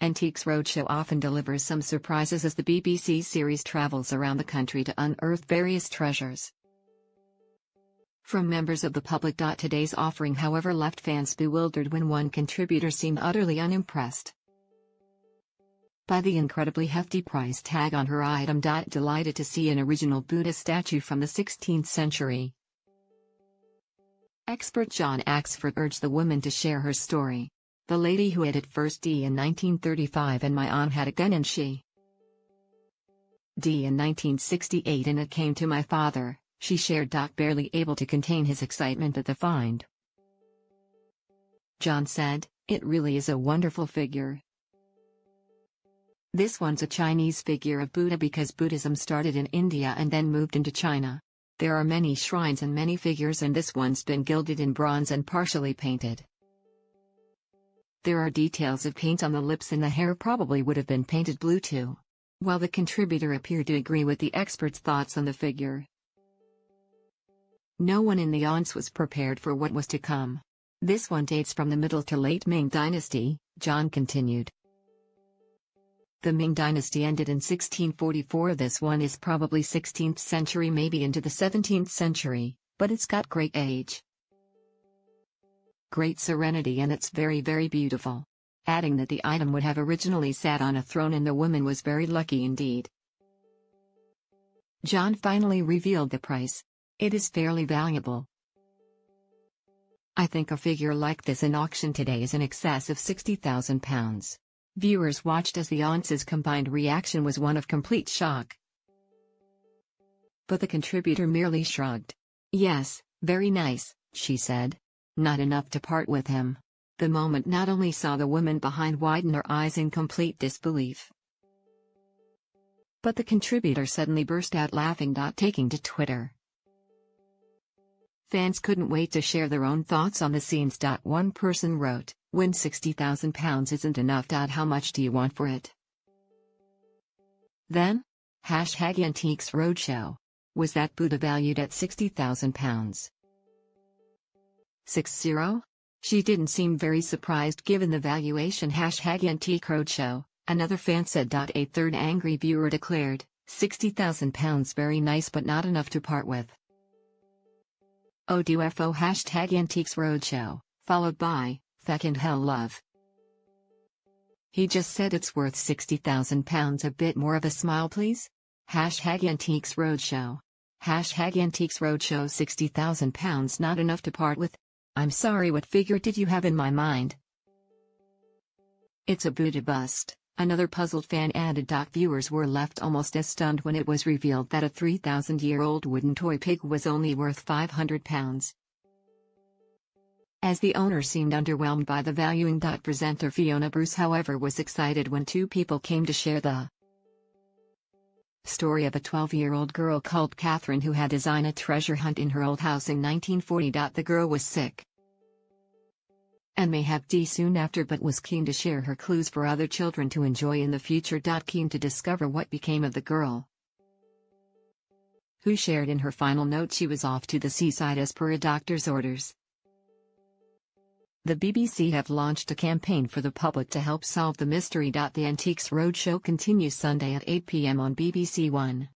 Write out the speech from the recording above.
Antiques Roadshow often delivers some surprises as the BBC series travels around the country to unearth various treasures. From members of the public.Today's offering, however, left fans bewildered when one contributor seemed utterly unimpressed by the incredibly hefty price tag on her item. Delighted to see an original Buddha statue from the 16th century. Expert John Axford urged the woman to share her story. The lady who had it first D in 1935 and my aunt had again and she D in 1968 and it came to my father, she shared. Barely able to contain his excitement at the find. John said, "It really is a wonderful figure. This one's a Chinese figure of Buddha because Buddhism started in India and then moved into China. There are many shrines and many figures and this one's been gilded in bronze and partially painted. There are details of paint on the lips and the hair probably would have been painted blue too." While the contributor appeared to agree with the expert's thoughts on the figure, no one in the audience was prepared for what was to come. "This one dates from the Middle to late Ming Dynasty," John continued. "The Ming Dynasty ended in 1644. This one is probably 16th century, maybe into the 17th century, but it's got great age, great serenity, and it's very, very beautiful." Adding that the item would have originally sat on a throne and the woman was very lucky indeed. John finally revealed the price. "It is fairly valuable. I think a figure like this in auction today is in excess of £60,000. Viewers watched as the audience's combined reaction was one of complete shock. But the contributor merely shrugged. "Yes, very nice," she said. "Not enough to part with him." The moment not only saw the woman behind widen her eyes in complete disbelief, but the contributor suddenly burst out laughing. Taking to Twitter, fans couldn't wait to share their own thoughts on the scenes. One person wrote, "When £60,000 isn't enough. How much do you want for it?" Then, #Antiques Roadshow. Was that Buddha valued at £60,000? 60? She didn't seem very surprised given the valuation. #Antique Roadshow, another fan said. A third angry viewer declared, £60,000 very nice but not enough to part with. ODUFO #Antiques Roadshow, followed by, "Feck and hell love. He just said it's worth £60,000. A bit more of a smile please." #Antiques Roadshow. #Antiques Roadshow. £60,000 not enough to part with? I'm sorry, what figure did you have in my mind? It's a Buddha bust, another puzzled fan added. Viewers were left almost as stunned when it was revealed that a 3,000-year-old wooden toy pig was only worth £500. As the owner seemed underwhelmed by the valuing. Presenter Fiona Bruce, however, was excited when two people came to share the story of a 12-year-old girl called Catherine who had designed a treasure hunt in her old house in 1940. The girl was sick and may have died soon after, but was keen to share her clues for other children to enjoy in the future. Keen to discover what became of the girl, who shared in her final note she was off to the seaside as per a doctor's orders. The BBC have launched a campaign for the public to help solve the mystery. The Antiques Roadshow continues Sunday at 8 p.m. on BBC One.